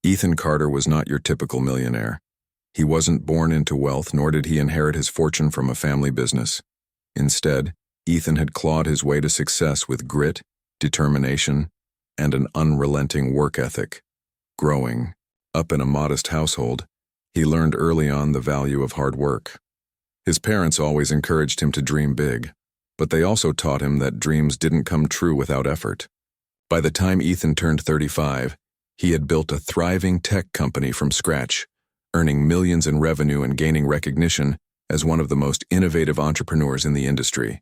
Ethan Carter was not your typical millionaire. He wasn't born into wealth, nor did he inherit his fortune from a family business. Instead, Ethan had clawed his way to success with grit, determination, and an unrelenting work ethic. Growing up in a modest household, he learned early on the value of hard work. His parents always encouraged him to dream big, but they also taught him that dreams didn't come true without effort. By the time Ethan turned 35, he had built a thriving tech company from scratch, earning millions in revenue and gaining recognition as one of the most innovative entrepreneurs in the industry.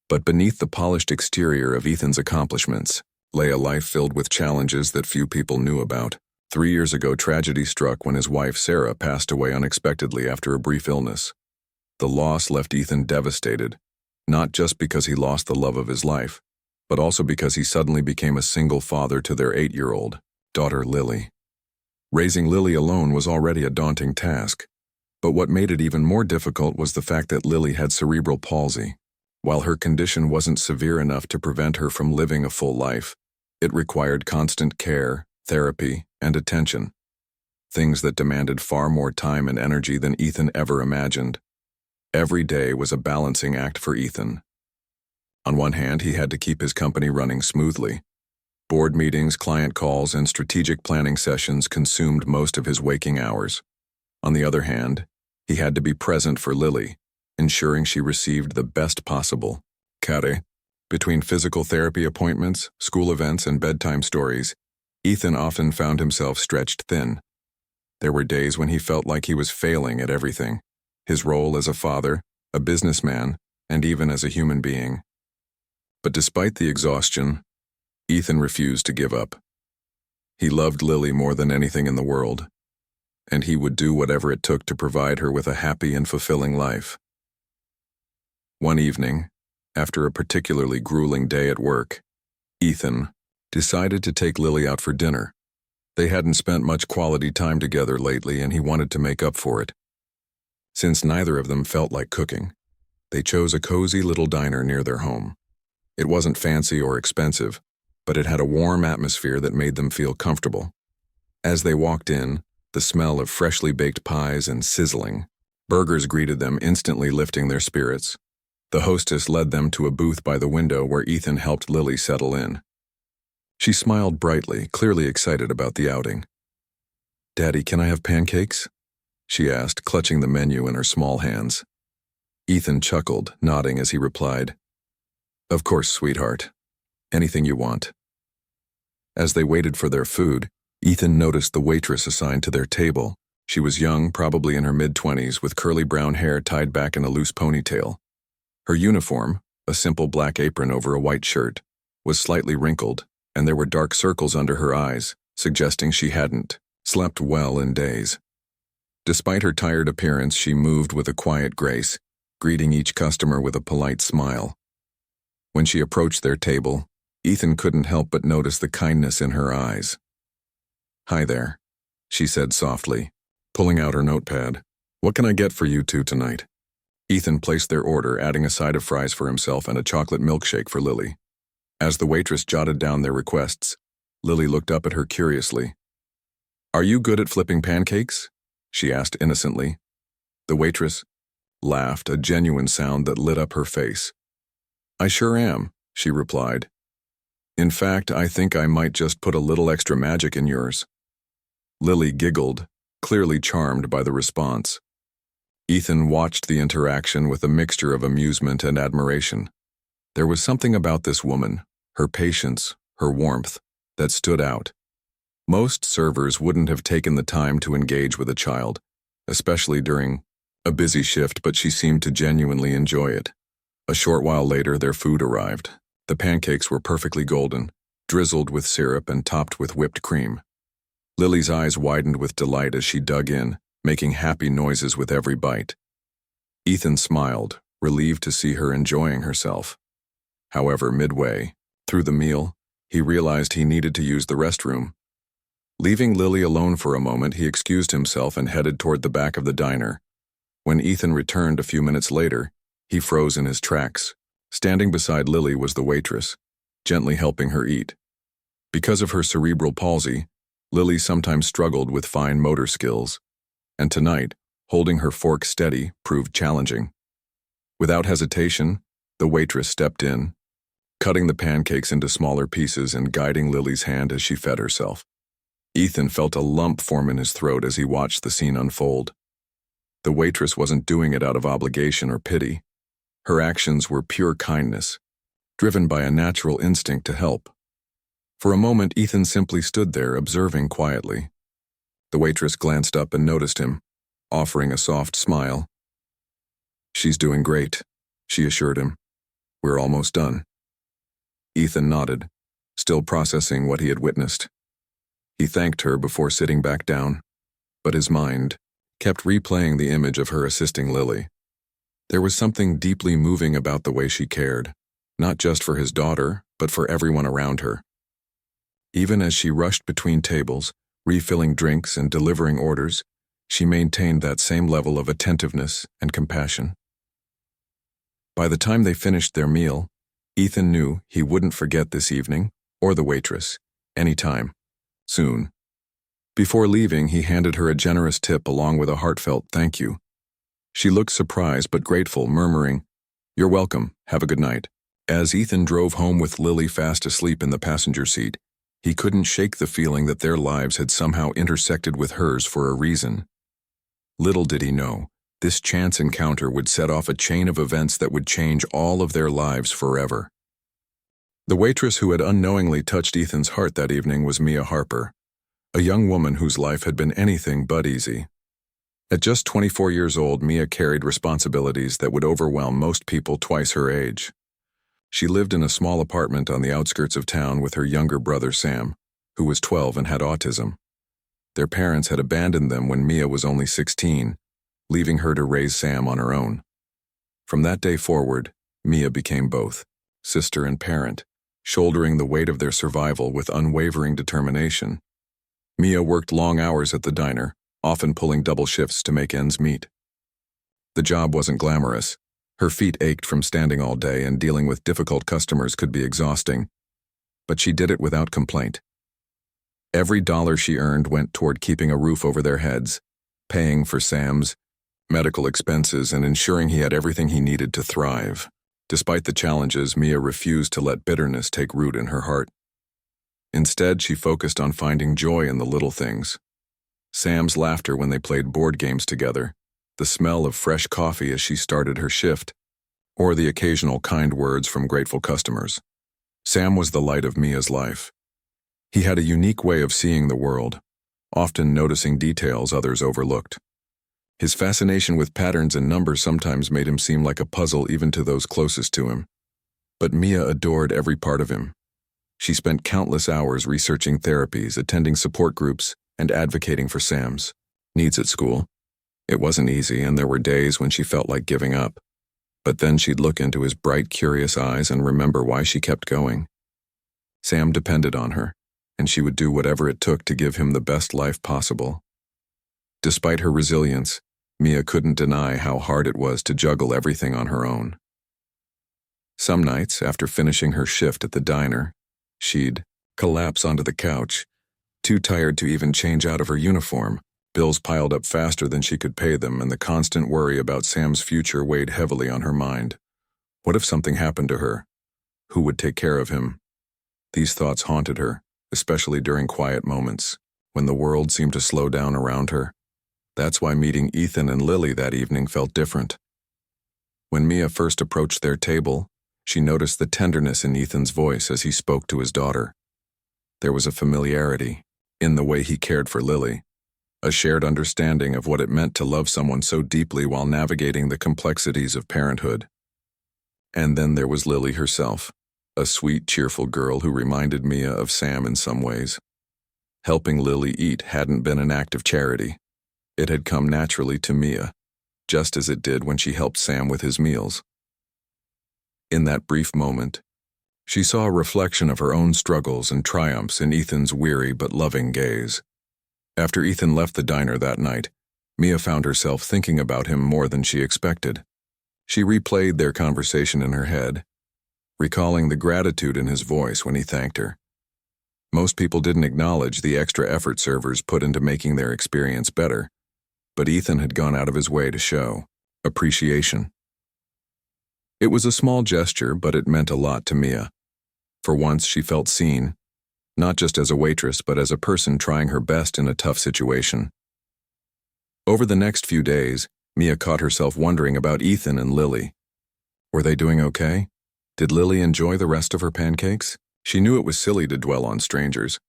But beneath the polished exterior of Ethan's accomplishments lay a life filled with challenges that few people knew about. 3 years ago, tragedy struck when his wife, Sarah, passed away unexpectedly after a brief illness. The loss left Ethan devastated, not just because he lost the love of his life, but also because he suddenly became a single father to their 8-year-old daughter, Lily. Raising Lily alone was already a daunting task, but what made it even more difficult was the fact that Lily had cerebral palsy. While her condition wasn't severe enough to prevent her from living a full life, it required constant care, therapy, and attention, things that demanded far more time and energy than Ethan ever imagined. Every day was a balancing act for Ethan. On one hand, he had to keep his company running smoothly. Board meetings, client calls, and strategic planning sessions consumed most of his waking hours. On the other hand, he had to be present for Lily, ensuring she received the best possible care. Between physical therapy appointments, school events, and bedtime stories, Ethan often found himself stretched thin. There were days when he felt like he was failing at everything: his role as a father, a businessman, and even as a human being. But despite the exhaustion, Ethan refused to give up. He loved Lily more than anything in the world, and he would do whatever it took to provide her with a happy and fulfilling life. One evening, after a particularly grueling day at work, Ethan decided to take Lily out for dinner. They hadn't spent much quality time together lately, and he wanted to make up for it. Since neither of them felt like cooking, they chose a cozy little diner near their home. It wasn't fancy or expensive, but it had a warm atmosphere that made them feel comfortable. As they walked in, the smell of freshly baked pies and sizzling burgers greeted them, instantly lifting their spirits. The hostess led them to a booth by the window where Ethan helped Lily settle in. She smiled brightly, clearly excited about the outing. "Daddy, can I have pancakes?" she asked, clutching the menu in her small hands. Ethan chuckled, nodding as he replied, "Of course, sweetheart. Anything you want." As they waited for their food, Ethan noticed the waitress assigned to their table. She was young, probably in her mid-20s, with curly brown hair tied back in a loose ponytail. Her uniform, a simple black apron over a white shirt, was slightly wrinkled, and there were dark circles under her eyes, suggesting she hadn't slept well in days. Despite her tired appearance, she moved with a quiet grace, greeting each customer with a polite smile. When she approached their table, Ethan couldn't help but notice the kindness in her eyes. "Hi there," she said softly, pulling out her notepad. "What can I get for you two tonight?" Ethan placed their order, adding a side of fries for himself and a chocolate milkshake for Lily. As the waitress jotted down their requests, Lily looked up at her curiously. "Are you good at flipping pancakes?" she asked innocently. The waitress laughed, a genuine sound that lit up her face. "I sure am," she replied. "In fact, I think I might just put a little extra magic in yours." Lily giggled, clearly charmed by the response. Ethan watched the interaction with a mixture of amusement and admiration. There was something about this woman, her patience, her warmth, that stood out. Most servers wouldn't have taken the time to engage with a child, especially during a busy shift, but she seemed to genuinely enjoy it. A short while later, their food arrived. The pancakes were perfectly golden, drizzled with syrup and topped with whipped cream. Lily's eyes widened with delight as she dug in, making happy noises with every bite. Ethan smiled, relieved to see her enjoying herself. However, midway through the meal, he realized he needed to use the restroom. Leaving Lily alone for a moment, he excused himself and headed toward the back of the diner. When Ethan returned a few minutes later, he froze in his tracks. Standing beside Lily was the waitress, gently helping her eat. Because of her cerebral palsy, Lily sometimes struggled with fine motor skills, and tonight, holding her fork steady proved challenging. Without hesitation, the waitress stepped in, cutting the pancakes into smaller pieces and guiding Lily's hand as she fed herself. Ethan felt a lump form in his throat as he watched the scene unfold. The waitress wasn't doing it out of obligation or pity. Her actions were pure kindness, driven by a natural instinct to help. For a moment, Ethan simply stood there, observing quietly. The waitress glanced up and noticed him, offering a soft smile. "She's doing great," she assured him. "We're almost done." Ethan nodded, still processing what he had witnessed. He thanked her before sitting back down, but his mind kept replaying the image of her assisting Lily. There was something deeply moving about the way she cared, not just for his daughter, but for everyone around her. Even as she rushed between tables, refilling drinks and delivering orders, she maintained that same level of attentiveness and compassion. By the time they finished their meal, Ethan knew he wouldn't forget this evening, or the waitress, anytime soon. Before leaving, he handed her a generous tip along with a heartfelt thank you. She looked surprised but grateful, murmuring, "You're welcome, have a good night." As Ethan drove home with Lily fast asleep in the passenger seat, he couldn't shake the feeling that their lives had somehow intersected with hers for a reason. Little did he know, this chance encounter would set off a chain of events that would change all of their lives forever. The waitress who had unknowingly touched Ethan's heart that evening was Mia Harper, a young woman whose life had been anything but easy. At just 24 years old, Mia carried responsibilities that would overwhelm most people twice her age. She lived in a small apartment on the outskirts of town with her younger brother Sam, who was 12 and had autism. Their parents had abandoned them when Mia was only 16, leaving her to raise Sam on her own. From that day forward, Mia became both sister and parent, shouldering the weight of their survival with unwavering determination. Mia worked long hours at the diner, often pulling double shifts to make ends meet. The job wasn't glamorous. Her feet ached from standing all day, and dealing with difficult customers could be exhausting, but she did it without complaint. Every dollar she earned went toward keeping a roof over their heads, paying for Sam's medical expenses, and ensuring he had everything he needed to thrive. Despite the challenges, Mia refused to let bitterness take root in her heart. Instead, she focused on finding joy in the little things. Sam's laughter when they played board games together, the smell of fresh coffee as she started her shift, or the occasional kind words from grateful customers. Sam was the light of Mia's life. He had a unique way of seeing the world, often noticing details others overlooked. His fascination with patterns and numbers sometimes made him seem like a puzzle even to those closest to him. But Mia adored every part of him. She spent countless hours researching therapies, attending support groups, and advocating for Sam's needs at school. It wasn't easy, and there were days when she felt like giving up. But then she'd look into his bright, curious eyes and remember why she kept going. Sam depended on her, and she would do whatever it took to give him the best life possible. Despite her resilience, Mia couldn't deny how hard it was to juggle everything on her own. Some nights, after finishing her shift at the diner, she'd collapse onto the couch, too tired to even change out of her uniform. Bills piled up faster than she could pay them, and the constant worry about Sam's future weighed heavily on her mind. What if something happened to her? Who would take care of him? These thoughts haunted her, especially during quiet moments, when the world seemed to slow down around her. That's why meeting Ethan and Lily that evening felt different. When Mia first approached their table, she noticed the tenderness in Ethan's voice as he spoke to his daughter. There was a familiarity in the way he cared for Lily, a shared understanding of what it meant to love someone so deeply while navigating the complexities of parenthood. And then there was Lily herself, a sweet, cheerful girl who reminded Mia of Sam in some ways. Helping Lily eat hadn't been an act of charity. It had come naturally to Mia, just as it did when she helped Sam with his meals. In that brief moment, she saw a reflection of her own struggles and triumphs in Ethan's weary but loving gaze. After Ethan left the diner that night, Mia found herself thinking about him more than she expected. She replayed their conversation in her head, recalling the gratitude in his voice when he thanked her. Most people didn't acknowledge the extra effort servers put into making their experience better, but Ethan had gone out of his way to show appreciation. It was a small gesture, but it meant a lot to Mia. For once, she felt seen, not just as a waitress, but as a person trying her best in a tough situation. Over the next few days, Mia caught herself wondering about Ethan and Lily. Were they doing okay? Did Lily enjoy the rest of her pancakes? She knew it was silly to dwell on strangers,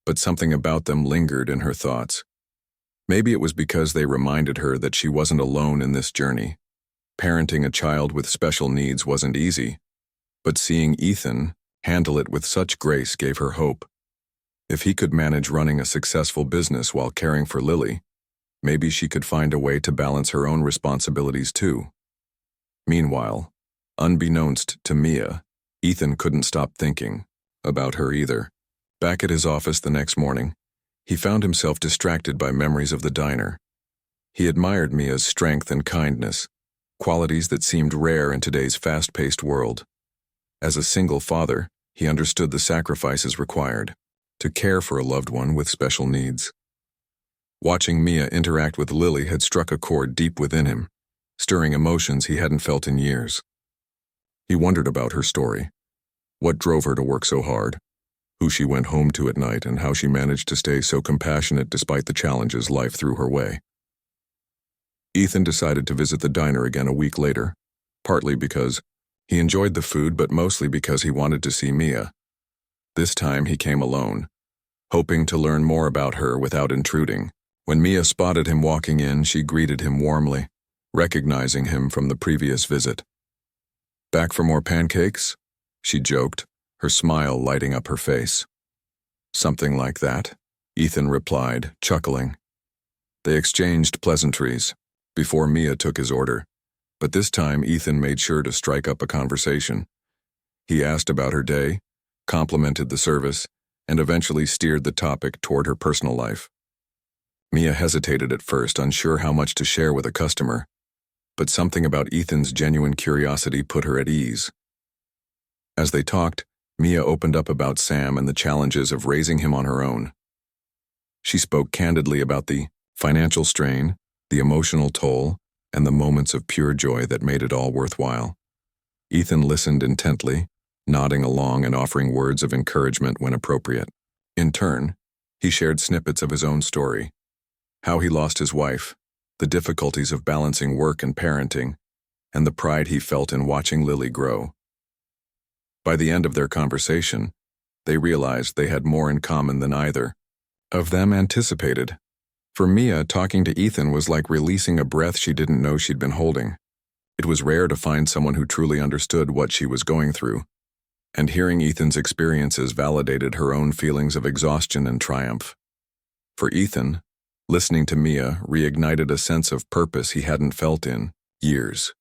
but something about them lingered in her thoughts. Maybe it was because they reminded her that she wasn't alone in this journey. Parenting a child with special needs wasn't easy, but seeing Ethan handle it with such grace gave her hope. If he could manage running a successful business while caring for Lily, maybe she could find a way to balance her own responsibilities too. Meanwhile, unbeknownst to Mia, Ethan couldn't stop thinking about her either. Back at his office the next morning, he found himself distracted by memories of the diner. He admired Mia's strength and kindness, qualities that seemed rare in today's fast-paced world. As a single father, he understood the sacrifices required to care for a loved one with special needs. Watching Mia interact with Lily had struck a chord deep within him, stirring emotions he hadn't felt in years. He wondered about her story, what drove her to work so hard, who she went home to at night, and how she managed to stay so compassionate despite the challenges life threw her way. Ethan decided to visit the diner again a week later, partly because he enjoyed the food, but mostly because he wanted to see Mia. This time he came alone, hoping to learn more about her without intruding. When Mia spotted him walking in, she greeted him warmly, recognizing him from the previous visit. "Back for more pancakes?" she joked, her smile lighting up her face. "Something like that," Ethan replied, chuckling. They exchanged pleasantries before Mia took his order, but this time Ethan made sure to strike up a conversation. He asked about her day, complimented the service, and eventually steered the topic toward her personal life. Mia hesitated at first, unsure how much to share with a customer, but something about Ethan's genuine curiosity put her at ease. As they talked, Mia opened up about Sam and the challenges of raising him on her own. She spoke candidly about the financial strain, the emotional toll, and the moments of pure joy that made it all worthwhile. Ethan listened intently, nodding along and offering words of encouragement when appropriate. In turn, he shared snippets of his own story, how he lost his wife, the difficulties of balancing work and parenting, and the pride he felt in watching Lily grow. By the end of their conversation, they realized they had more in common than either of them anticipated. For Mia, talking to Ethan was like releasing a breath she didn't know she'd been holding. It was rare to find someone who truly understood what she was going through, and hearing Ethan's experiences validated her own feelings of exhaustion and triumph. For Ethan, listening to Mia reignited a sense of purpose he hadn't felt in years.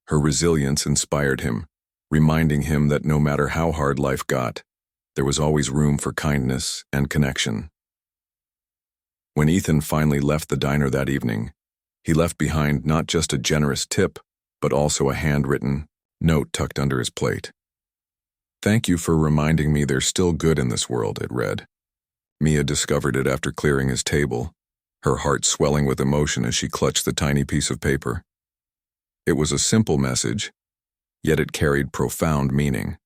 Her resilience inspired him, reminding him that no matter how hard life got, there was always room for kindness and connection. When Ethan finally left the diner that evening, he left behind not just a generous tip, but also a handwritten note tucked under his plate. "Thank you for reminding me there's still good in this world," it read. Mia discovered it after clearing his table, her heart swelling with emotion as she clutched the tiny piece of paper. It was a simple message, yet it carried profound meaning.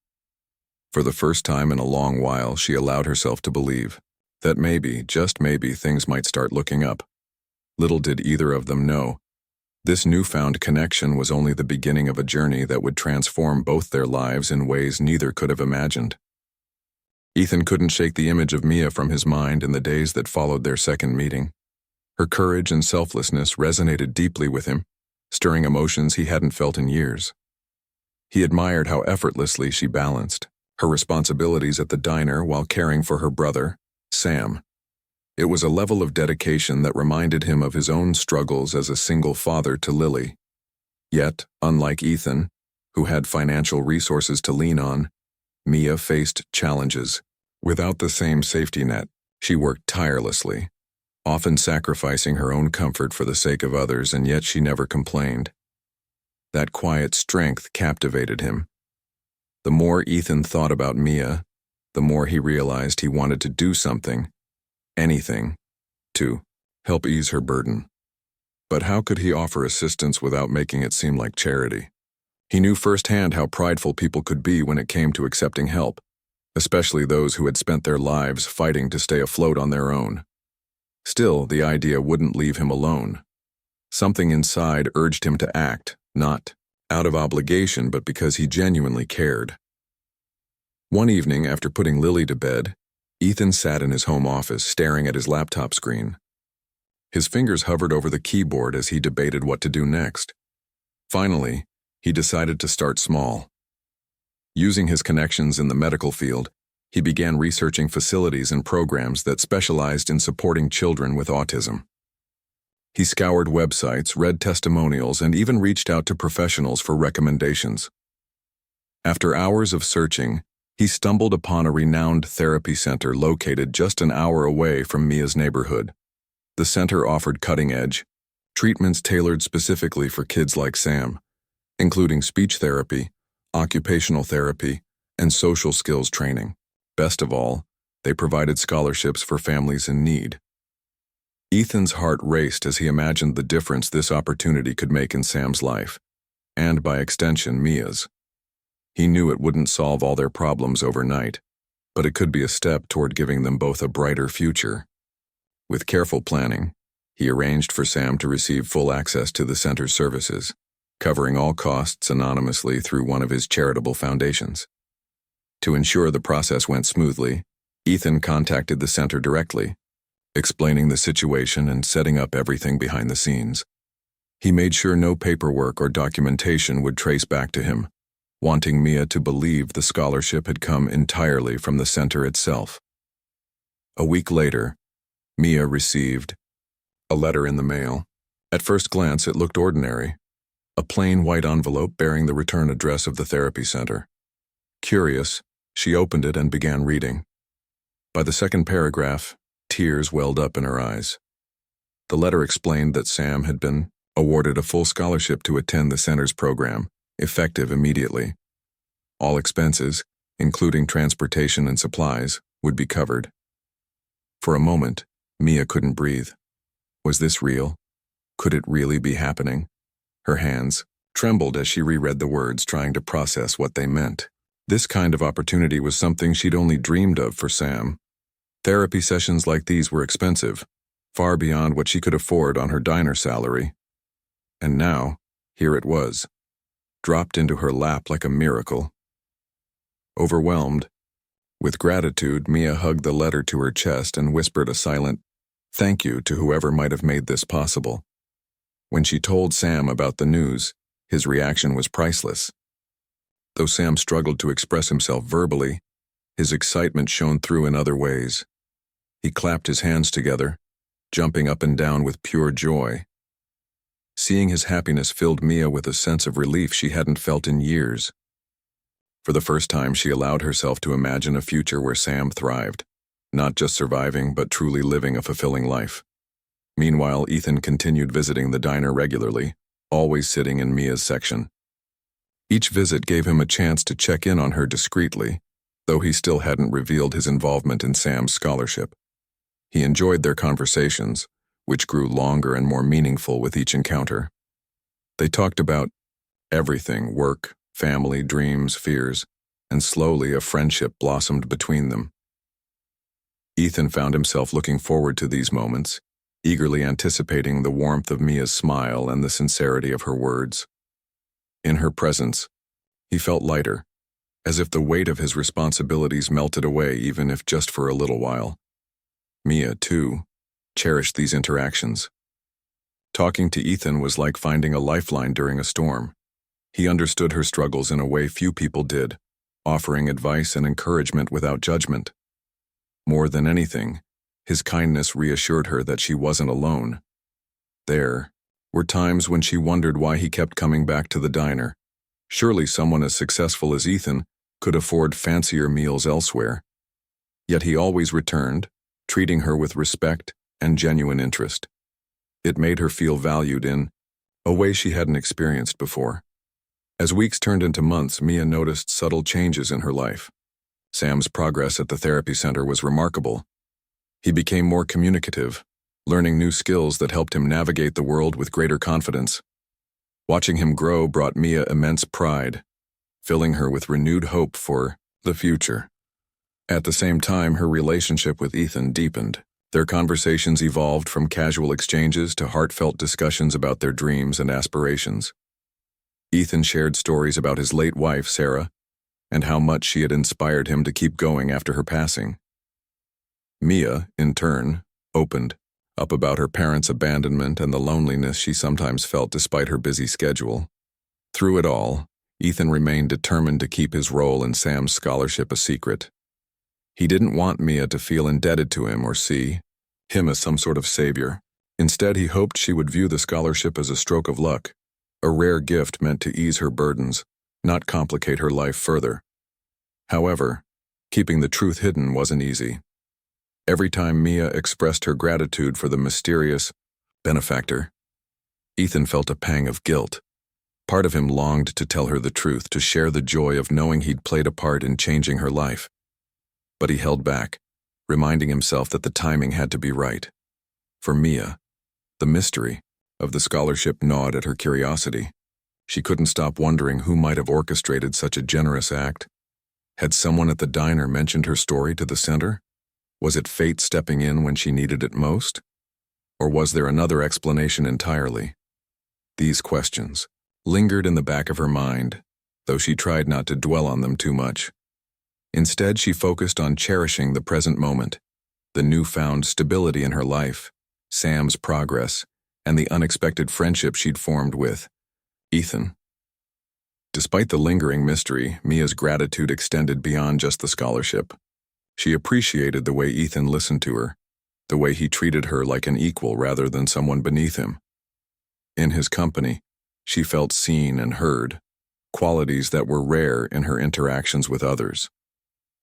For the first time in a long while, she allowed herself to believe that maybe, just maybe, things might start looking up. Little did either of them know, this newfound connection was only the beginning of a journey that would transform both their lives in ways neither could have imagined. Ethan couldn't shake the image of Mia from his mind in the days that followed their second meeting. Her courage and selflessness resonated deeply with him, stirring emotions he hadn't felt in years. He admired how effortlessly she balanced her responsibilities at the diner while caring for her brother, Sam. It was a level of dedication that reminded him of his own struggles as a single father to Lily. Yet, unlike Ethan, who had financial resources to lean on, Mia faced challenges. Without the same safety net, she worked tirelessly, often sacrificing her own comfort for the sake of others, and yet she never complained. That quiet strength captivated him. The more Ethan thought about Mia, the more he realized he wanted to do something, anything, to help ease her burden. But how could he offer assistance without making it seem like charity? He knew firsthand how prideful people could be when it came to accepting help, especially those who had spent their lives fighting to stay afloat on their own. Still, the idea wouldn't leave him alone. Something inside urged him to act, not out of obligation, but because he genuinely cared. One evening, after putting Lily to bed, Ethan sat in his home office staring at his laptop screen. His fingers hovered over the keyboard as he debated what to do next. Finally, he decided to start small. Using his connections in the medical field, he began researching facilities and programs that specialized in supporting children with autism. He scoured websites, read testimonials, and even reached out to professionals for recommendations. After hours of searching, he stumbled upon a renowned therapy center located just an hour away from Mia's neighborhood. The center offered cutting-edge treatments tailored specifically for kids like Sam, including speech therapy, occupational therapy, and social skills training. Best of all, they provided scholarships for families in need. Ethan's heart raced as he imagined the difference this opportunity could make in Sam's life, and by extension, Mia's. He knew it wouldn't solve all their problems overnight, but it could be a step toward giving them both a brighter future. With careful planning, he arranged for Sam to receive full access to the center's services, covering all costs anonymously through one of his charitable foundations. To ensure the process went smoothly, Ethan contacted the center directly, explaining the situation and setting up everything behind the scenes. He made sure no paperwork or documentation would trace back to him, wanting Mia to believe the scholarship had come entirely from the center itself. A week later, Mia received a letter in the mail. At first glance, it looked ordinary, a plain white envelope bearing the return address of the therapy center. Curious, she opened it and began reading. By the second paragraph, tears welled up in her eyes. The letter explained that Sam had been awarded a full scholarship to attend the center's program, effective immediately. All expenses, including transportation and supplies, would be covered. For a moment, Mia couldn't breathe. Was this real? Could it really be happening? Her hands trembled as she reread the words, trying to process what they meant. This kind of opportunity was something she'd only dreamed of for Sam. Therapy sessions like these were expensive, far beyond what she could afford on her diner salary. And now, here it was, dropped into her lap like a miracle. Overwhelmed, with gratitude, Mia hugged the letter to her chest and whispered a silent thank you to whoever might have made this possible. When she told Sam about the news, his reaction was priceless. Though Sam struggled to express himself verbally, his excitement shone through in other ways. He clapped his hands together, jumping up and down with pure joy. Seeing his happiness filled Mia with a sense of relief she hadn't felt in years. For the first time, she allowed herself to imagine a future where Sam thrived, not just surviving, but truly living a fulfilling life. Meanwhile, Ethan continued visiting the diner regularly, always sitting in Mia's section. Each visit gave him a chance to check in on her discreetly, though he still hadn't revealed his involvement in Sam's scholarship. He enjoyed their conversations, which grew longer and more meaningful with each encounter. They talked about everything: work, family, dreams, fears, and slowly a friendship blossomed between them. Ethan found himself looking forward to these moments, eagerly anticipating the warmth of Mia's smile and the sincerity of her words. In her presence, he felt lighter, as if the weight of his responsibilities melted away, even if just for a little while. Mia, too, cherished these interactions. Talking to Ethan was like finding a lifeline during a storm. He understood her struggles in a way few people did, offering advice and encouragement without judgment. More than anything, his kindness reassured her that she wasn't alone. There were times when she wondered why he kept coming back to the diner. Surely someone as successful as Ethan could afford fancier meals elsewhere. Yet he always returned, treating her with respect and genuine interest. It made her feel valued in a way she hadn't experienced before. As weeks turned into months, Mia noticed subtle changes in her life. Sam's progress at the therapy center was remarkable. He became more communicative, learning new skills that helped him navigate the world with greater confidence. Watching him grow brought Mia immense pride, filling her with renewed hope for the future. At the same time, her relationship with Ethan deepened. Their conversations evolved from casual exchanges to heartfelt discussions about their dreams and aspirations. Ethan shared stories about his late wife, Sarah, and how much she had inspired him to keep going after her passing. Mia, in turn, opened up about her parents' abandonment and the loneliness she sometimes felt despite her busy schedule. Through it all, Ethan remained determined to keep his role in Sam's scholarship a secret. He didn't want Mia to feel indebted to him or see him as some sort of savior. Instead, he hoped she would view the scholarship as a stroke of luck, a rare gift meant to ease her burdens, not complicate her life further. However, keeping the truth hidden wasn't easy. Every time Mia expressed her gratitude for the mysterious benefactor, Ethan felt a pang of guilt. Part of him longed to tell her the truth, to share the joy of knowing he'd played a part in changing her life. But he held back, reminding himself that the timing had to be right. For Mia, the mystery of the scholarship gnawed at her curiosity. She couldn't stop wondering who might have orchestrated such a generous act. Had someone at the diner mentioned her story to the center? Was it fate stepping in when she needed it most? Or was there another explanation entirely? These questions lingered in the back of her mind, though she tried not to dwell on them too much. Instead, she focused on cherishing the present moment, the newfound stability in her life, Sam's progress, and the unexpected friendship she'd formed with Ethan. Despite the lingering mystery, Mia's gratitude extended beyond just the scholarship. She appreciated the way Ethan listened to her, the way he treated her like an equal rather than someone beneath him. In his company, she felt seen and heard, qualities that were rare in her interactions with others.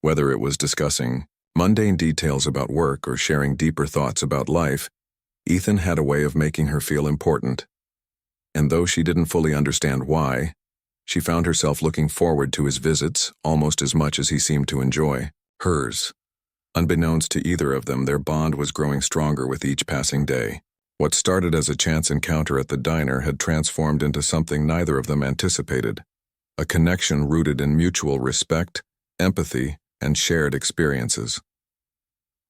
Whether it was discussing mundane details about work or sharing deeper thoughts about life, Ethan had a way of making her feel important. And though she didn't fully understand why, she found herself looking forward to his visits almost as much as he seemed to enjoy hers. Unbeknownst to either of them, their bond was growing stronger with each passing day. What started as a chance encounter at the diner had transformed into something neither of them anticipated, a connection rooted in mutual respect, empathy, and shared experiences.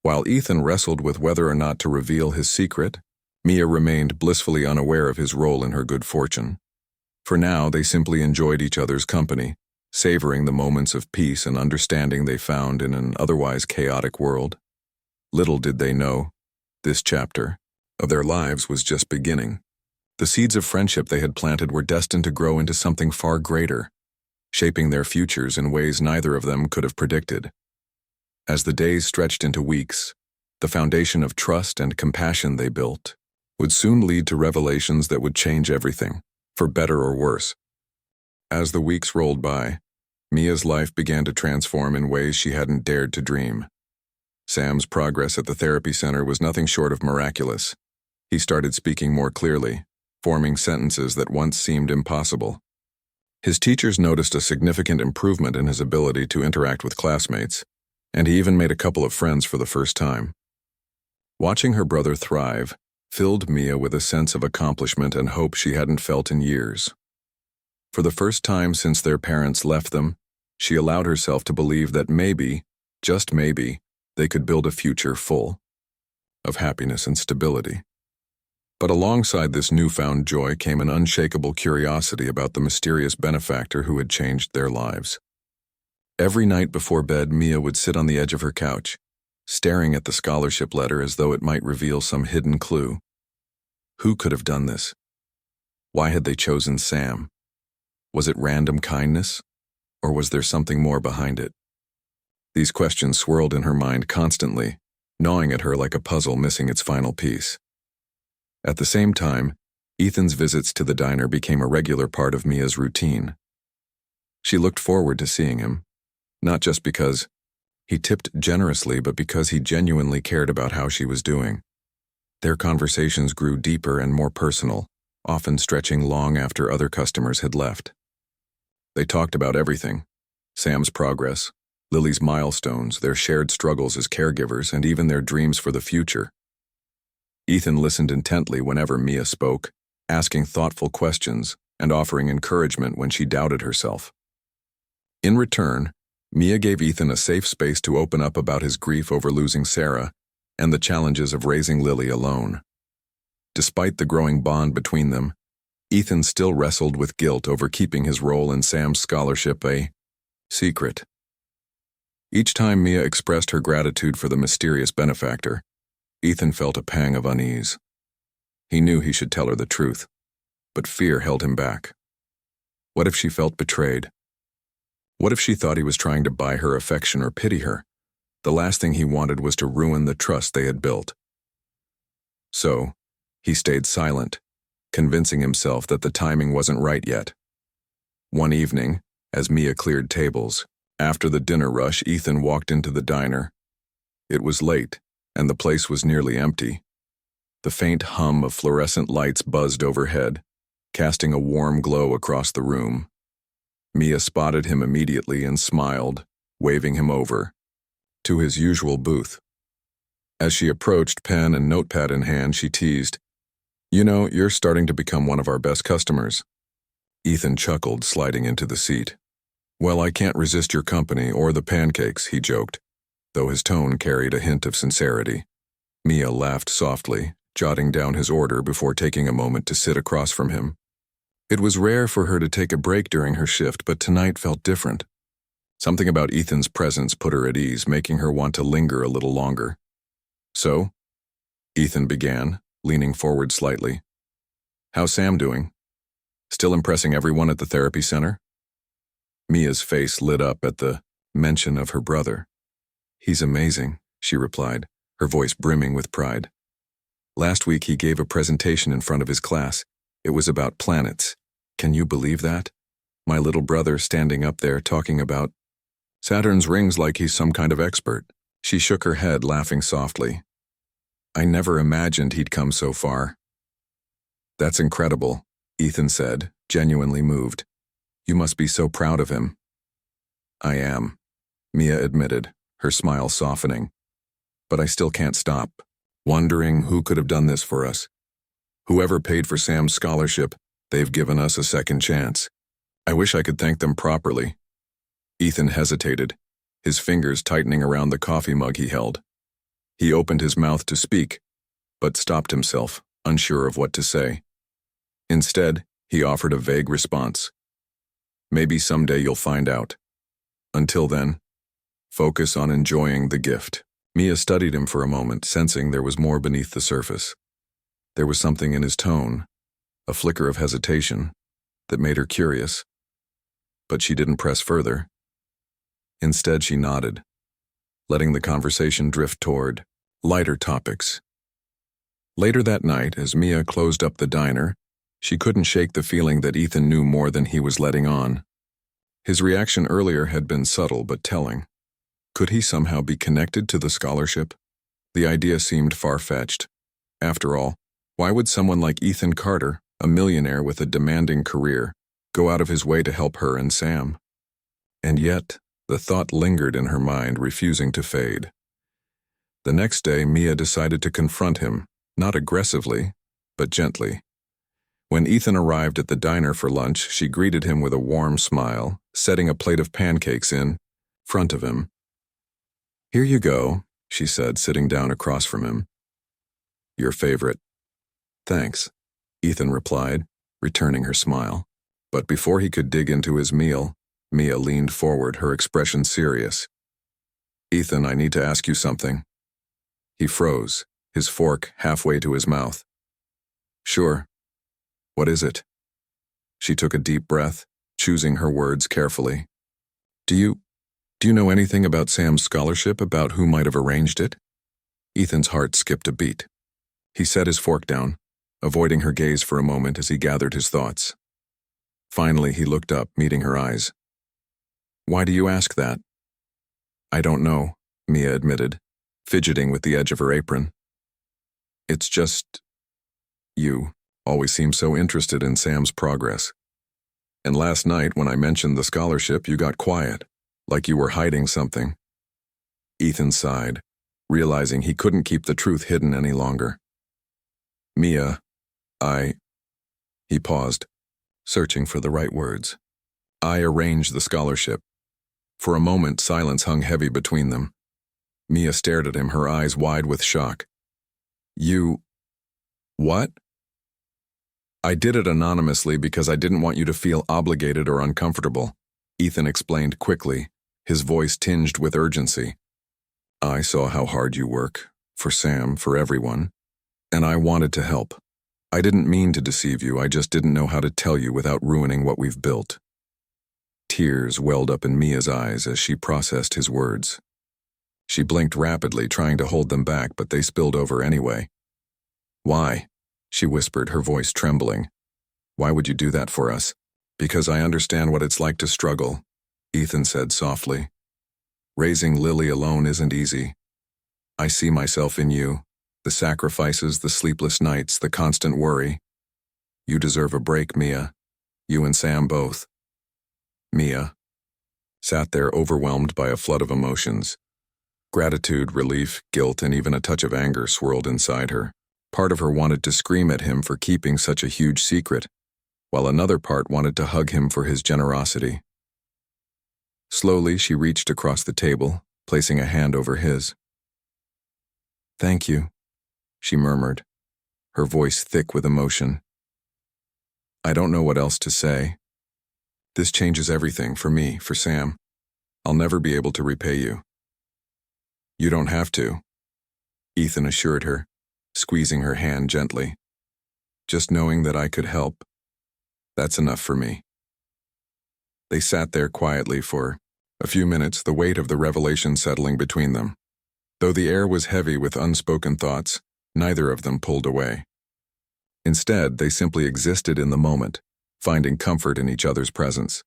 While Ethan wrestled with whether or not to reveal his secret, Mia remained blissfully unaware of his role in her good fortune. For now, they simply enjoyed each other's company, savoring the moments of peace and understanding they found in an otherwise chaotic world. Little did they know, this chapter of their lives was just beginning. The seeds of friendship they had planted were destined to grow into something far greater, shaping their futures in ways neither of them could have predicted. As the days stretched into weeks, the foundation of trust and compassion they built would soon lead to revelations that would change everything, for better or worse. As the weeks rolled by, Mia's life began to transform in ways she hadn't dared to dream. Sam's progress at the therapy center was nothing short of miraculous. He started speaking more clearly, forming sentences that once seemed impossible. His teachers noticed a significant improvement in his ability to interact with classmates, and he even made a couple of friends for the first time. Watching her brother thrive filled Mia with a sense of accomplishment and hope she hadn't felt in years. For the first time since their parents left them, she allowed herself to believe that maybe, just maybe, they could build a future full of happiness and stability. But alongside this newfound joy came an unshakable curiosity about the mysterious benefactor who had changed their lives. Every night before bed, Mia would sit on the edge of her couch, staring at the scholarship letter as though it might reveal some hidden clue. Who could have done this? Why had they chosen Sam? Was it random kindness, or was there something more behind it? These questions swirled in her mind constantly, gnawing at her like a puzzle missing its final piece. At the same time, Ethan's visits to the diner became a regular part of Mia's routine. She looked forward to seeing him, not just because he tipped generously, but because he genuinely cared about how she was doing. Their conversations grew deeper and more personal, often stretching long after other customers had left. They talked about everything: Sam's progress, Lily's milestones, their shared struggles as caregivers, and even their dreams for the future. Ethan listened intently whenever Mia spoke, asking thoughtful questions and offering encouragement when she doubted herself. In return, Mia gave Ethan a safe space to open up about his grief over losing Sarah and the challenges of raising Lily alone. Despite the growing bond between them, Ethan still wrestled with guilt over keeping his role in Sam's scholarship a secret. Each time Mia expressed her gratitude for the mysterious benefactor, Ethan felt a pang of unease. He knew he should tell her the truth, but fear held him back. What if she felt betrayed? What if she thought he was trying to buy her affection or pity her? The last thing he wanted was to ruin the trust they had built. So, he stayed silent, convincing himself that the timing wasn't right yet. One evening, as Mia cleared tables, after the dinner rush, Ethan walked into the diner. It was late, and the place was nearly empty. The faint hum of fluorescent lights buzzed overhead, casting a warm glow across the room. Mia spotted him immediately and smiled, waving him over to his usual booth. As she approached, pen and notepad in hand, she teased, "You know, you're starting to become one of our best customers." Ethan chuckled, sliding into the seat. "Well, I can't resist your company or the pancakes," he joked, though his tone carried a hint of sincerity. Mia laughed softly, jotting down his order before taking a moment to sit across from him. It was rare for her to take a break during her shift, but tonight felt different. Something about Ethan's presence put her at ease, making her want to linger a little longer. "So?" Ethan began, leaning forward slightly. "How's Sam doing? Still impressing everyone at the therapy center?" Mia's face lit up at the mention of her brother. "He's amazing," she replied, her voice brimming with pride. "Last week he gave a presentation in front of his class. It was about planets. Can you believe that? My little brother standing up there talking about Saturn's rings like he's some kind of expert." She shook her head, laughing softly. "I never imagined he'd come so far." "That's incredible," Ethan said, genuinely moved. "You must be so proud of him." "I am," Mia admitted, her smile softening. "But I still can't stop wondering who could have done this for us. Whoever paid for Sam's scholarship, they've given us a second chance. I wish I could thank them properly." Ethan hesitated, his fingers tightening around the coffee mug he held. He opened his mouth to speak, but stopped himself, unsure of what to say. Instead, he offered a vague response. "Maybe someday you'll find out. Until then, focus on enjoying the gift." Mia studied him for a moment, sensing there was more beneath the surface. There was something in his tone, a flicker of hesitation, that made her curious. But she didn't press further. Instead, she nodded, letting the conversation drift toward lighter topics. Later that night, as Mia closed up the diner, she couldn't shake the feeling that Ethan knew more than he was letting on. His reaction earlier had been subtle but telling. Could he somehow be connected to the scholarship? The idea seemed far-fetched. After all, why would someone like Ethan Carter, a millionaire with a demanding career, go out of his way to help her and Sam? And yet, the thought lingered in her mind, refusing to fade. The next day, Mia decided to confront him, not aggressively, but gently. When Ethan arrived at the diner for lunch, she greeted him with a warm smile, setting a plate of pancakes in front of him. "Here you go," she said, sitting down across from him. "Your favorite." "Thanks," Ethan replied, returning her smile. But before he could dig into his meal, Mia leaned forward, her expression serious. "Ethan, I need to ask you something." He froze, his fork halfway to his mouth. "Sure. What is it?" She took a deep breath, choosing her words carefully. Do you know anything about Sam's scholarship, about who might have arranged it?" Ethan's heart skipped a beat. He set his fork down, avoiding her gaze for a moment as he gathered his thoughts. Finally, he looked up, meeting her eyes. "Why do you ask that?" "I don't know," Mia admitted, fidgeting with the edge of her apron. "It's just, you always seem so interested in Sam's progress. And last night, when I mentioned the scholarship, you got quiet, Like you were hiding something. Ethan sighed, realizing he couldn't keep the truth hidden any longer. Mia, He paused, searching for the right words. I arranged the scholarship. For a moment, silence hung heavy between them. Mia stared at him, her eyes wide with shock. You... what? I did it anonymously because I didn't want you to feel obligated or uncomfortable, Ethan explained quickly, his voice tinged with urgency. I saw how hard you work, for Sam, for everyone, and I wanted to help. I didn't mean to deceive you, I just didn't know how to tell you without ruining what we've built. Tears welled up in Mia's eyes as she processed his words. She blinked rapidly, trying to hold them back, but they spilled over anyway. Why? She whispered, her voice trembling. Why would you do that for us? Because I understand what it's like to struggle, Ethan said softly. Raising Lily alone isn't easy. I see myself in you, the sacrifices, the sleepless nights, the constant worry. You deserve a break, Mia. You and Sam both. Mia sat there overwhelmed by a flood of emotions. Gratitude, relief, guilt, and even a touch of anger swirled inside her. Part of her wanted to scream at him for keeping such a huge secret, while another part wanted to hug him for his generosity. Slowly, she reached across the table, placing a hand over his. Thank you, she murmured, her voice thick with emotion. I don't know what else to say. This changes everything for me, for Sam. I'll never be able to repay you. You don't have to, Ethan assured her, squeezing her hand gently. Just knowing that I could help, that's enough for me. They sat there quietly for a few minutes, the weight of the revelation settling between them. Though the air was heavy with unspoken thoughts, neither of them pulled away. Instead, they simply existed in the moment, finding comfort in each other's presence.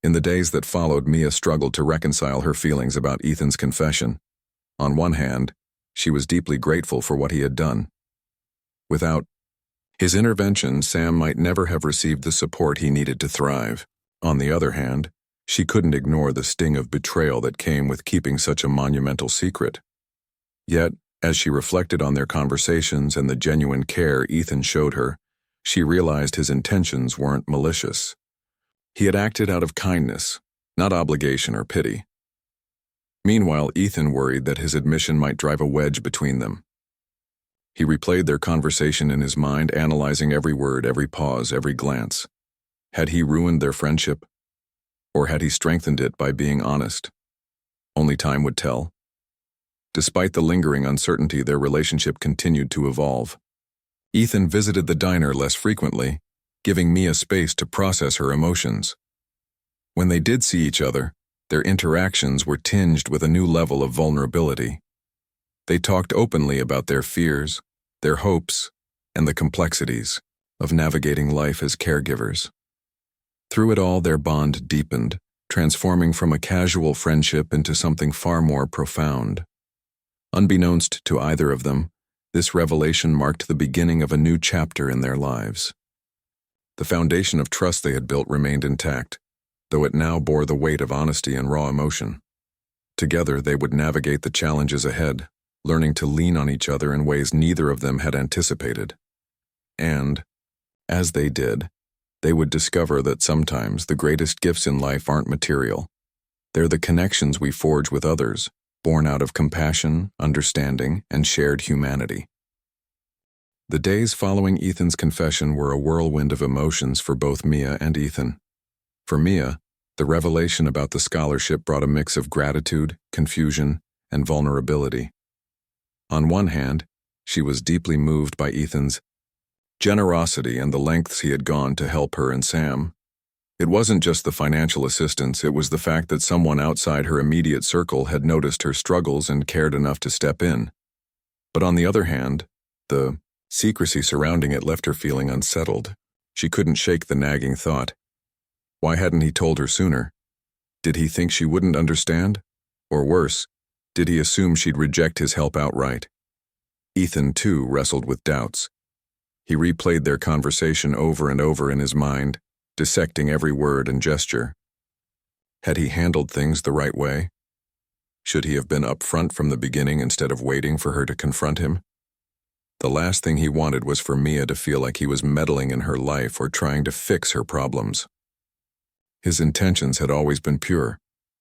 In the days that followed, Mia struggled to reconcile her feelings about Ethan's confession. On one hand, she was deeply grateful for what he had done. Without his intervention, Sam might never have received the support he needed to thrive. On the other hand, she couldn't ignore the sting of betrayal that came with keeping such a monumental secret. Yet, as she reflected on their conversations and the genuine care Ethan showed her, she realized his intentions weren't malicious. He had acted out of kindness, not obligation or pity. Meanwhile, Ethan worried that his admission might drive a wedge between them. He replayed their conversation in his mind, analyzing every word, every pause, every glance. Had he ruined their friendship? Or had he strengthened it by being honest? Only time would tell. Despite the lingering uncertainty, their relationship continued to evolve. Ethan visited the diner less frequently, giving Mia space to process her emotions. When they did see each other, their interactions were tinged with a new level of vulnerability. They talked openly about their fears, their hopes, and the complexities of navigating life as caregivers. Through it all, their bond deepened, transforming from a casual friendship into something far more profound. Unbeknownst to either of them, this revelation marked the beginning of a new chapter in their lives. The foundation of trust they had built remained intact, though it now bore the weight of honesty and raw emotion. Together, they would navigate the challenges ahead, learning to lean on each other in ways neither of them had anticipated. And, as they did, they would discover that sometimes the greatest gifts in life aren't material. They're the connections we forge with others, born out of compassion, understanding, and shared humanity. The days following Ethan's confession were a whirlwind of emotions for both Mia and Ethan. For Mia, the revelation about the scholarship brought a mix of gratitude, confusion, and vulnerability. On one hand, she was deeply moved by Ethan's generosity and the lengths he had gone to help her and Sam. It wasn't just the financial assistance, it was the fact that someone outside her immediate circle had noticed her struggles and cared enough to step in. But on the other hand, the secrecy surrounding it left her feeling unsettled. She couldn't shake the nagging thought. Why hadn't he told her sooner? Did he think she wouldn't understand? Or worse, did he assume she'd reject his help outright? Ethan, too, wrestled with doubts. He replayed their conversation over and over in his mind, dissecting every word and gesture. Had he handled things the right way? Should he have been upfront from the beginning instead of waiting for her to confront him? The last thing he wanted was for Mia to feel like he was meddling in her life or trying to fix her problems. His intentions had always been pure,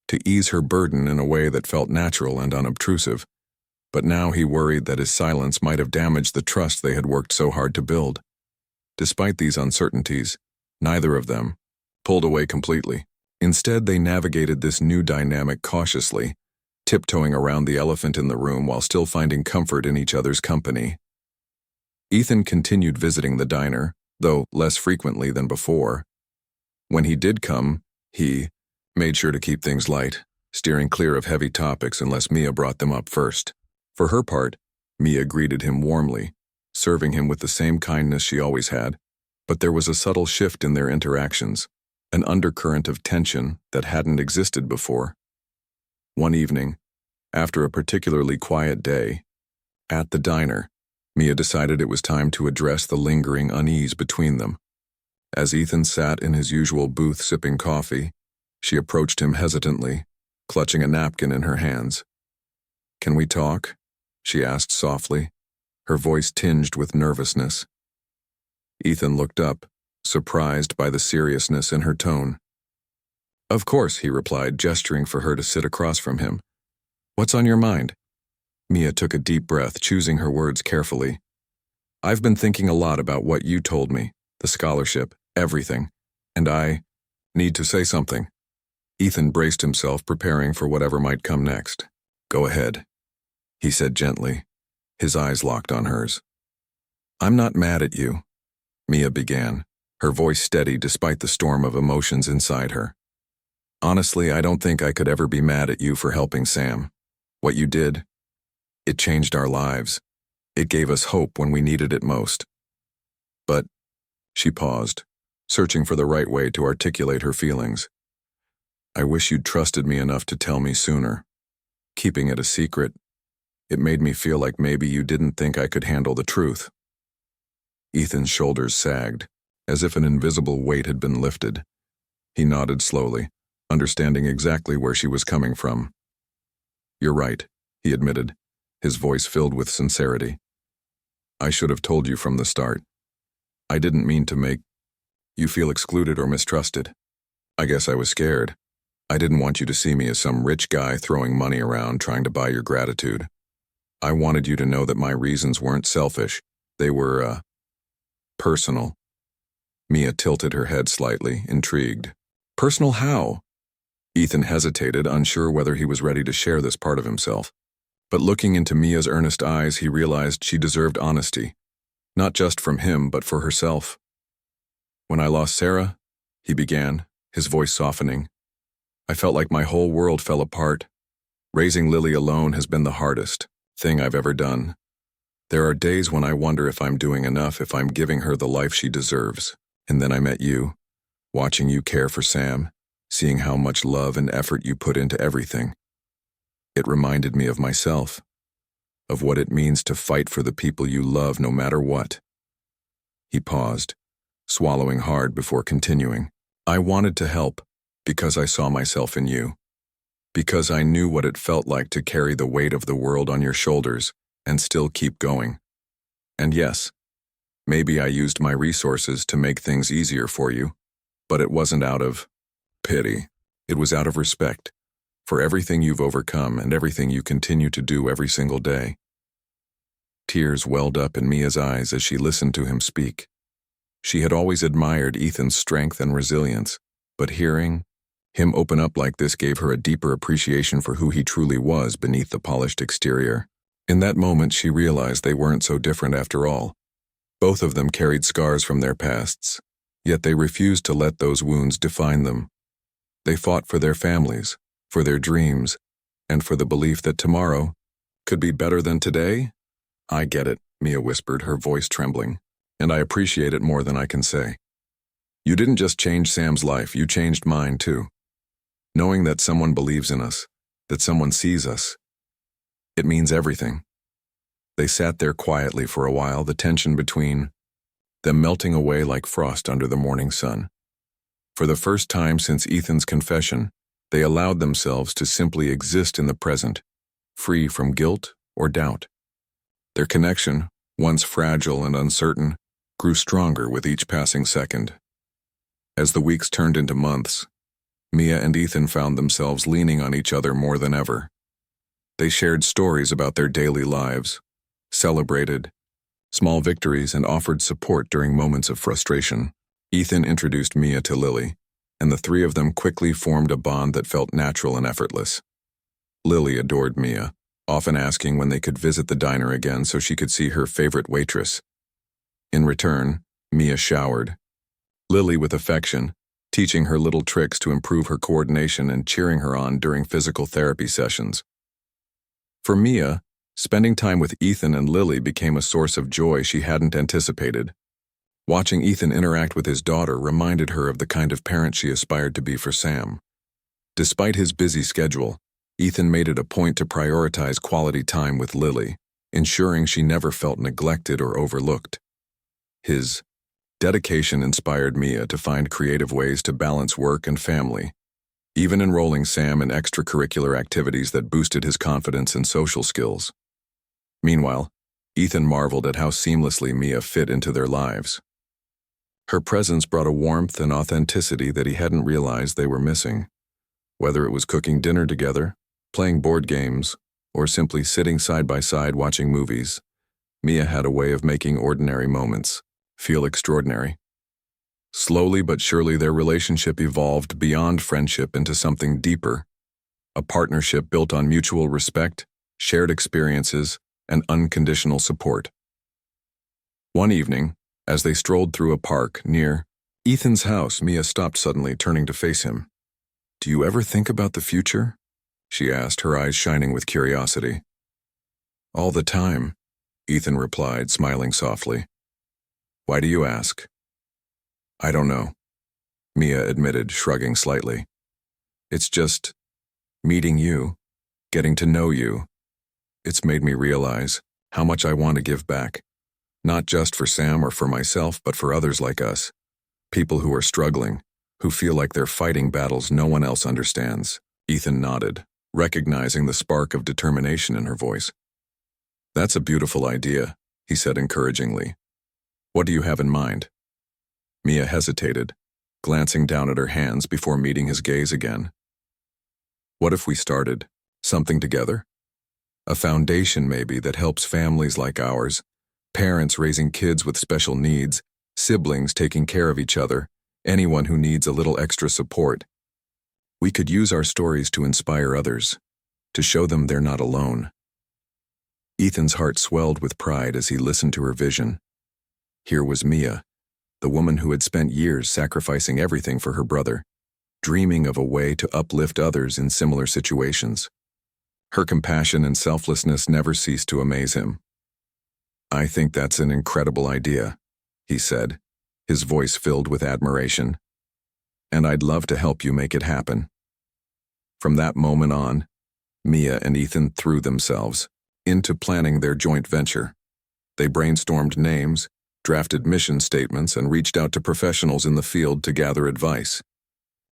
to ease her burden in a way that felt natural and unobtrusive, but now he worried that his silence might have damaged the trust they had worked so hard to build. Despite these uncertainties, neither of them pulled away completely. Instead, they navigated this new dynamic cautiously, tiptoeing around the elephant in the room while still finding comfort in each other's company. Ethan continued visiting the diner, though less frequently than before. When he did come, he made sure to keep things light, steering clear of heavy topics unless Mia brought them up first. For her part, Mia greeted him warmly, serving him with the same kindness she always had, but there was a subtle shift in their interactions, an undercurrent of tension that hadn't existed before. One evening, after a particularly quiet day, at the diner, Mia decided it was time to address the lingering unease between them. As Ethan sat in his usual booth sipping coffee, she approached him hesitantly, clutching a napkin in her hands. "Can we talk?" she asked softly, her voice tinged with nervousness. Ethan looked up, surprised by the seriousness in her tone. "Of course," he replied, gesturing for her to sit across from him. "What's on your mind?" Mia took a deep breath, choosing her words carefully. "I've been thinking a lot about what you told me, the scholarship, everything, and I need to say something." Ethan braced himself, preparing for whatever might come next. "Go ahead," he said gently, his eyes locked on hers. "I'm not mad at you," Mia began, her voice steady despite the storm of emotions inside her. "Honestly, I don't think I could ever be mad at you for helping Sam. What you did, it changed our lives. It gave us hope when we needed it most. But," she paused, searching for the right way to articulate her feelings, "I wish you'd trusted me enough to tell me sooner. Keeping it a secret, it made me feel like maybe you didn't think I could handle the truth." Ethan's shoulders sagged, as if an invisible weight had been lifted. He nodded slowly, understanding exactly where she was coming from. "You're right," he admitted, his voice filled with sincerity. "I should have told you from the start. I didn't mean to make you feel excluded or mistrusted. I guess I was scared. I didn't want you to see me as some rich guy throwing money around trying to buy your gratitude. I wanted you to know that my reasons weren't selfish. They were, personal." Mia tilted her head slightly, intrigued. "Personal how?" Ethan hesitated, unsure whether he was ready to share this part of himself. But looking into Mia's earnest eyes, he realized she deserved honesty, not just from him, but for herself. "When I lost Sarah," he began, his voice softening, "I felt like my whole world fell apart. Raising Lily alone has been the hardest thing I've ever done. There are days when I wonder if I'm doing enough, if I'm giving her the life she deserves. And then I met you, watching you care for Sam, seeing how much love and effort you put into everything. It reminded me of myself, of what it means to fight for the people you love no matter what." He paused, swallowing hard before continuing. "I wanted to help because I saw myself in you, because I knew what it felt like to carry the weight of the world on your shoulders and still keep going. And yes, maybe I used my resources to make things easier for you, but it wasn't out of pity. It was out of respect for everything you've overcome and everything you continue to do every single day." Tears welled up in Mia's eyes as she listened to him speak. She had always admired Ethan's strength and resilience, but hearing him open up like this gave her a deeper appreciation for who he truly was beneath the polished exterior. In that moment, she realized they weren't so different after all. Both of them carried scars from their pasts, yet they refused to let those wounds define them. They fought for their families, for their dreams, and for the belief that tomorrow could be better than today. "I get it," Mia whispered, her voice trembling, "and I appreciate it more than I can say. You didn't just change Sam's life, you changed mine too. Knowing that someone believes in us, that someone sees us, it means everything." They sat there quietly for a while, the tension between them melting away like frost under the morning sun. For the first time since Ethan's confession, They allowed themselves to simply exist in the present, free from guilt or doubt. Their connection, once fragile and uncertain, grew stronger with each passing second. As the weeks turned into months, Mia and Ethan found themselves leaning on each other more than ever. They shared stories about their daily lives, celebrated small victories, and offered support during moments of frustration. Ethan introduced Mia to Lily, and the three of them quickly formed a bond that felt natural and effortless. Lily adored Mia, often asking when they could visit the diner again so she could see her favorite waitress. In return, Mia showered Lily with affection, teaching her little tricks to improve her coordination and cheering her on during physical therapy sessions. For Mia, spending time with Ethan and Lily became a source of joy she hadn't anticipated. Watching Ethan interact with his daughter reminded her of the kind of parent she aspired to be for Sam. Despite his busy schedule, Ethan made it a point to prioritize quality time with Lily, ensuring she never felt neglected or overlooked. His dedication inspired Mia to find creative ways to balance work and family, even enrolling Sam in extracurricular activities that boosted his confidence and social skills. Meanwhile, Ethan marveled at how seamlessly Mia fit into their lives. Her presence brought a warmth and authenticity that he hadn't realized they were missing. Whether it was cooking dinner together, playing board games, or simply sitting side by side watching movies, Mia had a way of making ordinary moments feel extraordinary. Slowly but surely their relationship evolved beyond friendship into something deeper, a partnership built on mutual respect, shared experiences, and unconditional support. One evening, as they strolled through a park near Ethan's house, Mia stopped suddenly, turning to face him. "Do you ever think about the future?" she asked, her eyes shining with curiosity. "All the time," Ethan replied, smiling softly. "Why do you ask?" "I don't know," Mia admitted, shrugging slightly. "It's just meeting you, getting to know you. It's made me realize how much I want to give back, not just for Sam or for myself, but for others like us, people who are struggling, who feel like they're fighting battles no one else understands." Ethan nodded, recognizing the spark of determination in her voice. "That's a beautiful idea," he said encouragingly. "What do you have in mind?" Mia hesitated, glancing down at her hands before meeting his gaze again. "What if we started something together? A foundation, maybe, that helps families like ours, parents raising kids with special needs, siblings taking care of each other, anyone who needs a little extra support. We could use our stories to inspire others, to show them they're not alone." Ethan's heart swelled with pride as he listened to her vision. Here was Mia, the woman who had spent years sacrificing everything for her brother, dreaming of a way to uplift others in similar situations. Her compassion and selflessness never ceased to amaze him. "I think that's an incredible idea," he said, his voice filled with admiration. "And I'd love to help you make it happen." From that moment on, Mia and Ethan threw themselves into planning their joint venture. They brainstormed names, drafted mission statements, and reached out to professionals in the field to gather advice.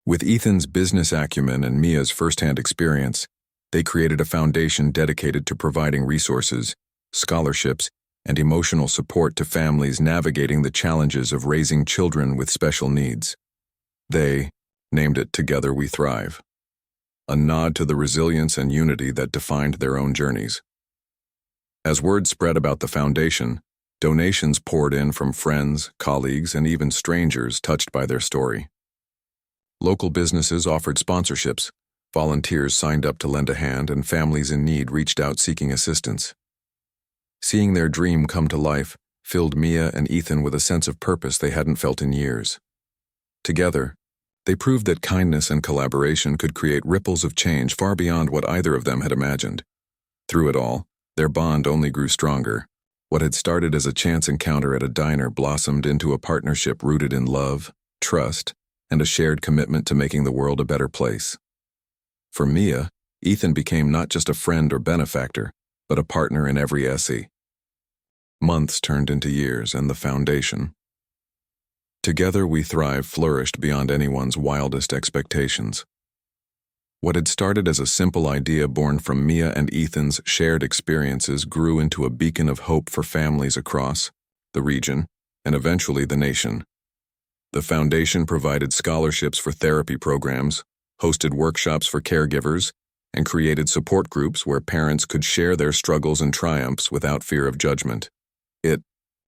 With Ethan's business acumen and Mia's firsthand experience, they created a foundation dedicated to providing resources, scholarships, and emotional support to families navigating the challenges of raising children with special needs. They named it Together We Thrive, a nod to the resilience and unity that defined their own journeys. As word spread about the foundation, donations poured in from friends, colleagues, and even strangers touched by their story. Local businesses offered sponsorships, volunteers signed up to lend a hand, and families in need reached out seeking assistance. Seeing their dream come to life filled Mia and Ethan with a sense of purpose they hadn't felt in years. Together, they proved that kindness and collaboration could create ripples of change far beyond what either of them had imagined. Through it all, their bond only grew stronger. What had started as a chance encounter at a diner blossomed into a partnership rooted in love, trust, and a shared commitment to making the world a better place. For Mia, Ethan became not just a friend or benefactor, but a partner in every essay. Months turned into years, and the foundation. Together We Thrive flourished beyond anyone's wildest expectations. What had started as a simple idea born from Mia and Ethan's shared experiences grew into a beacon of hope for families across the region and eventually the nation. The foundation provided scholarships for therapy programs, hosted workshops for caregivers, and created support groups where parents could share their struggles and triumphs without fear of judgment. It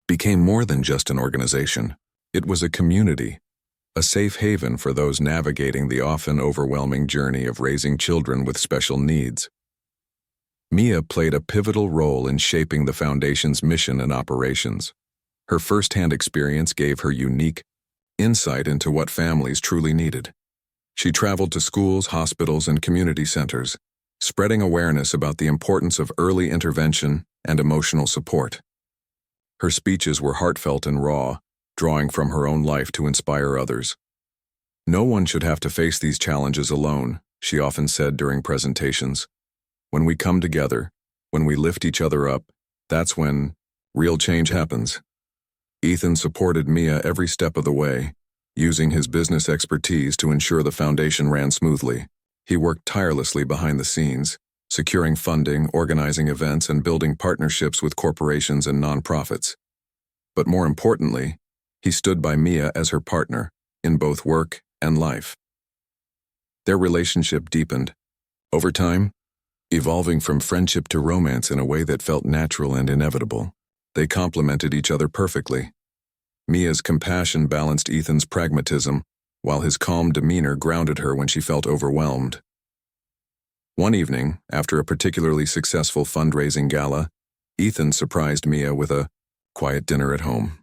became more than just an organization. It was a community, a safe haven for those navigating the often overwhelming journey of raising children with special needs. Mia played a pivotal role in shaping the foundation's mission and operations. Her first-hand experience gave her unique insight into what families truly needed. She traveled to schools, hospitals, and community centers, spreading awareness about the importance of early intervention and emotional support. Her speeches were heartfelt and raw, drawing from her own life to inspire others. "No one should have to face these challenges alone," she often said during presentations. "When we come together, when we lift each other up, that's when real change happens." Ethan supported Mia every step of the way, using his business expertise to ensure the foundation ran smoothly. He worked tirelessly behind the scenes, securing funding, organizing events, and building partnerships with corporations and nonprofits. But more importantly, he stood by Mia as her partner in both work and life. Their relationship deepened, over time, evolving from friendship to romance in a way that felt natural and inevitable. They complemented each other perfectly. Mia's compassion balanced Ethan's pragmatism, while his calm demeanor grounded her when she felt overwhelmed. One evening, after a particularly successful fundraising gala, Ethan surprised Mia with a quiet dinner at home.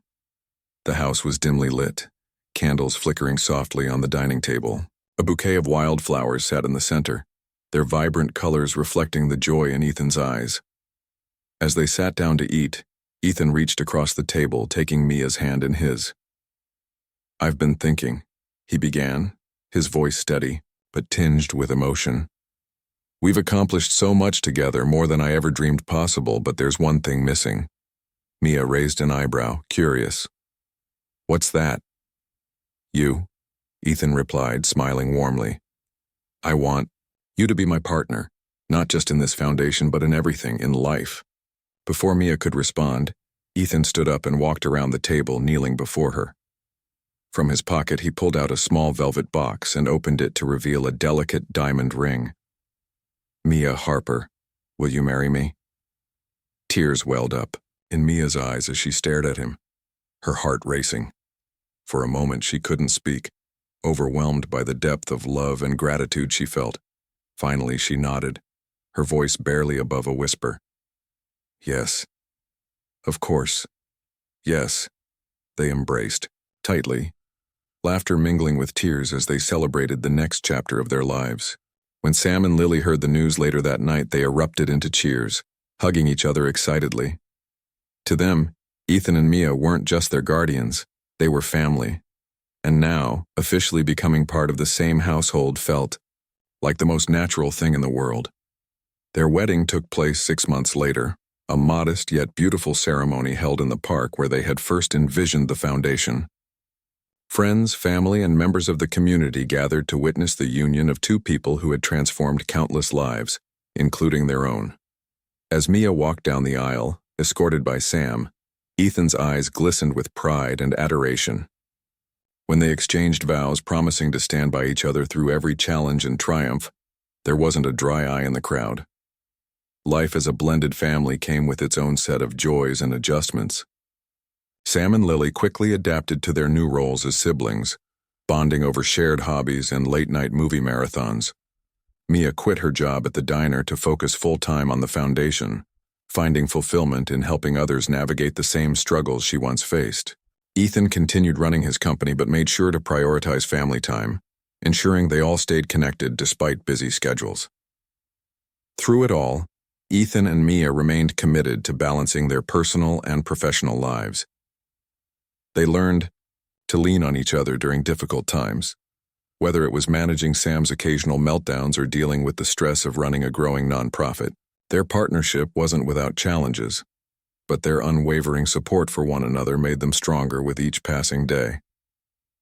The house was dimly lit, candles flickering softly on the dining table. A bouquet of wildflowers sat in the center, their vibrant colors reflecting the joy in Ethan's eyes. As they sat down to eat, Ethan reached across the table, taking Mia's hand in his. "I've been thinking," he began, his voice steady, but tinged with emotion. "We've accomplished so much together, more than I ever dreamed possible, but there's one thing missing." Mia raised an eyebrow, curious. "What's that?" "You," Ethan replied, smiling warmly. "I want you to be my partner, not just in this foundation, but in everything, in life." Before Mia could respond, Ethan stood up and walked around the table, kneeling before her. From his pocket, he pulled out a small velvet box and opened it to reveal a delicate diamond ring. "Mia Harper, will you marry me?" Tears welled up in Mia's eyes as she stared at him, her heart racing. For a moment, she couldn't speak, overwhelmed by the depth of love and gratitude she felt. Finally, she nodded, her voice barely above a whisper. "Yes. Of course. Yes." They embraced, tightly, laughter mingling with tears as they celebrated the next chapter of their lives. When Sam and Lily heard the news later that night, they erupted into cheers, hugging each other excitedly. To them, Ethan and Mia weren't just their guardians, they were family. And now, officially becoming part of the same household felt like the most natural thing in the world. Their wedding took place 6 months later, a modest yet beautiful ceremony held in the park where they had first envisioned the foundation. Friends, family, and members of the community gathered to witness the union of two people who had transformed countless lives, including their own. As Mia walked down the aisle, escorted by Sam, Ethan's eyes glistened with pride and adoration. When they exchanged vows promising to stand by each other through every challenge and triumph, there wasn't a dry eye in the crowd. Life as a blended family came with its own set of joys and adjustments. Sam and Lily quickly adapted to their new roles as siblings, bonding over shared hobbies and late-night movie marathons. Mia quit her job at the diner to focus full-time on the foundation, finding fulfillment in helping others navigate the same struggles she once faced. Ethan continued running his company but made sure to prioritize family time, ensuring they all stayed connected despite busy schedules. Through it all, Ethan and Mia remained committed to balancing their personal and professional lives. They learned to lean on each other during difficult times, whether it was managing Sam's occasional meltdowns or dealing with the stress of running a growing nonprofit. Their partnership wasn't without challenges, but their unwavering support for one another made them stronger with each passing day.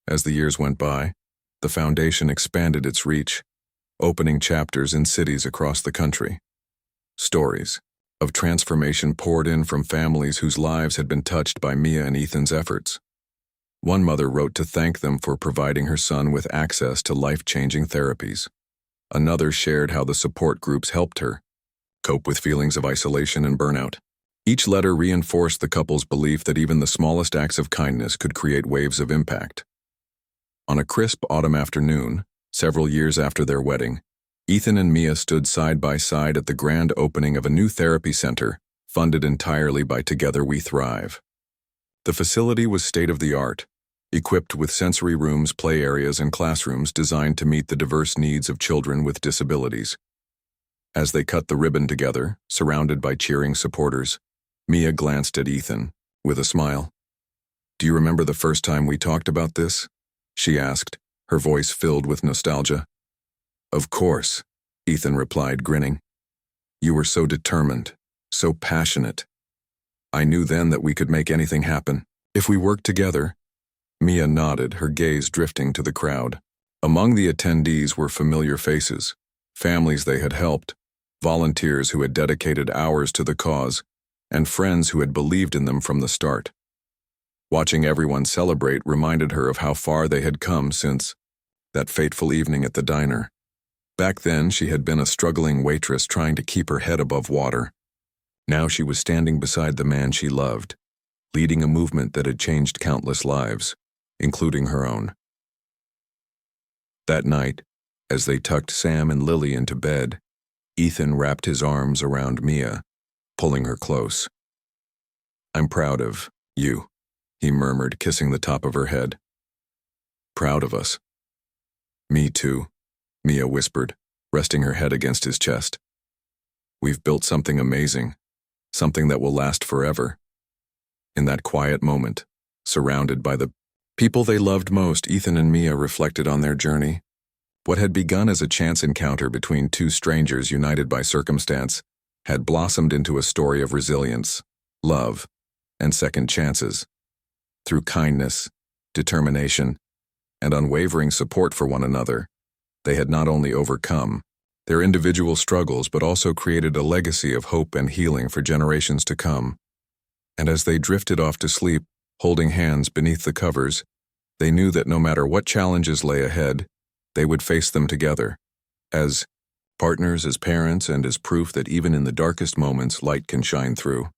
As the years went by, the foundation expanded its reach, opening chapters in cities across the country. Stories of transformation poured in from families whose lives had been touched by Mia and Ethan's efforts. One mother wrote to thank them for providing her son with access to life-changing therapies. Another shared how the support groups helped her cope with feelings of isolation and burnout. Each letter reinforced the couple's belief that even the smallest acts of kindness could create waves of impact. On a crisp autumn afternoon, several years after their wedding, Ethan and Mia stood side by side at the grand opening of a new therapy center, funded entirely by Together We Thrive. The facility was state-of-the-art, equipped with sensory rooms, play areas, and classrooms designed to meet the diverse needs of children with disabilities. As they cut the ribbon together, surrounded by cheering supporters, Mia glanced at Ethan, with a smile. "Do you remember the first time we talked about this?" she asked, her voice filled with nostalgia. "Of course," Ethan replied, grinning. "You were so determined, so passionate. I knew then that we could make anything happen, if we worked together." Mia nodded, her gaze drifting to the crowd. Among the attendees were familiar faces, families they had helped, volunteers who had dedicated hours to the cause, and friends who had believed in them from the start. Watching everyone celebrate reminded her of how far they had come since that fateful evening at the diner. Back then, she had been a struggling waitress trying to keep her head above water. Now she was standing beside the man she loved, leading a movement that had changed countless lives, including her own. That night, as they tucked Sam and Lily into bed, Ethan wrapped his arms around Mia, pulling her close. "I'm proud of you," he murmured, kissing the top of her head. "Proud of us." "Me too," Mia whispered, resting her head against his chest. "We've built something amazing, something that will last forever." In that quiet moment, surrounded by the people they loved most, Ethan and Mia reflected on their journey. What had begun as a chance encounter between two strangers united by circumstance had blossomed into a story of resilience, love, and second chances. Through kindness, determination, and unwavering support for one another, they had not only overcome their individual struggles but also created a legacy of hope and healing for generations to come. And as they drifted off to sleep, holding hands beneath the covers, they knew that no matter what challenges lay ahead, they would face them together, as partners, as parents, and as proof that even in the darkest moments light can shine through.